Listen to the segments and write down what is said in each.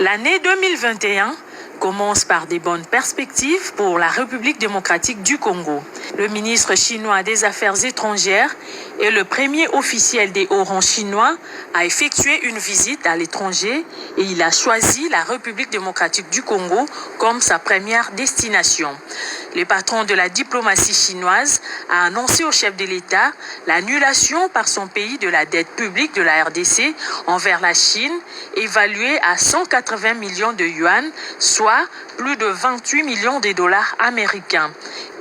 L'année 2021 commence par des bonnes perspectives pour la République démocratique du Congo. Le ministre chinois des Affaires étrangères et le premier officiel des hauts rangs chinois a effectué une visite à l'étranger et il a choisi la République démocratique du Congo comme sa première destination. Le patron de la diplomatie chinoise a annoncé au chef de l'État l'annulation par son pays de la dette publique de la RDC envers la Chine, évaluée à 180 millions de yuan, soit plus de 28 millions de dollars américains.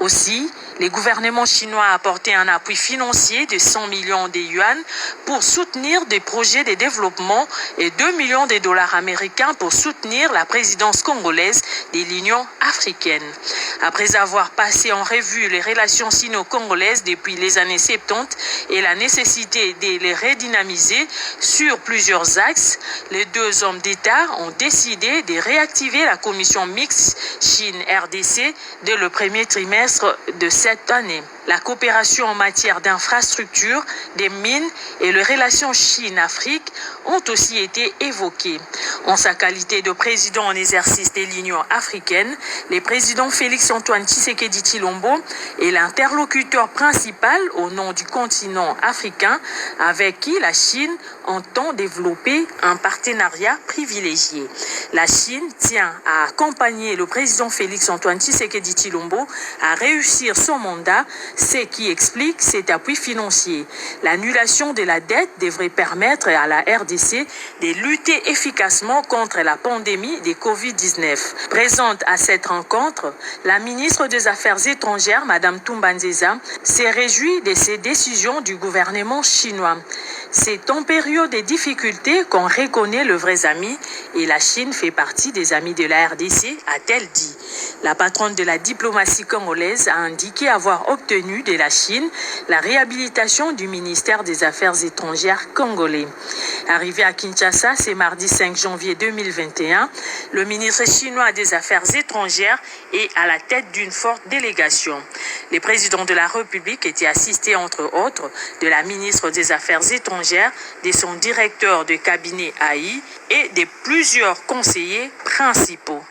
Aussi, le gouvernement chinois a apporté un appui financier de 100 millions de yuan pour soutenir des projets de développement et 2 millions de dollars américains pour soutenir la présidence congolaise de l'Union africaine. Après avoir passé en revue les relations sino-congolaises depuis les années 70 et la nécessité de les redynamiser sur plusieurs axes, les deux hommes d'État ont décidé de réactiver la commission mixte Chine-RDC dès le premier trimestre de cette année. La coopération en matière d'infrastructures, des mines et les relations Chine-Afrique ont aussi été évoquées. En sa qualité de président en exercice de l'Union africaine, le président Félix-Antoine Tshisekedi Tshilombo est l'interlocuteur principal au nom du continent africain avec qui la Chine entend développer un partenariat privilégié. La Chine tient à accompagner le président Félix-Antoine Tshisekedi Tshilombo à réussir son mandat, ce qui explique cet appui financier. L'annulation de la dette devrait permettre à la RDC de lutter efficacement contre la pandémie de Covid-19. Présente à cette rencontre, la ministre des Affaires étrangères, Mme Toumba Nzeza, s'est réjouie de ces décisions du gouvernement chinois. C'est en période de difficultés qu'on reconnaît le vrai ami et la Chine fait partie des amis de la RDC, a-t-elle dit. La patronne de la diplomatie congolaise a indiqué avoir obtenu de la Chine la réhabilitation du ministère des Affaires étrangères congolais. Arrivé à Kinshasa, c'est mardi 5 janvier 2021, le ministre chinois des Affaires étrangères est à la tête d'une forte délégation. Le président de la République était assisté entre autres de la ministre des Affaires étrangères, de son directeur de cabinet AI et de plusieurs conseillers principaux.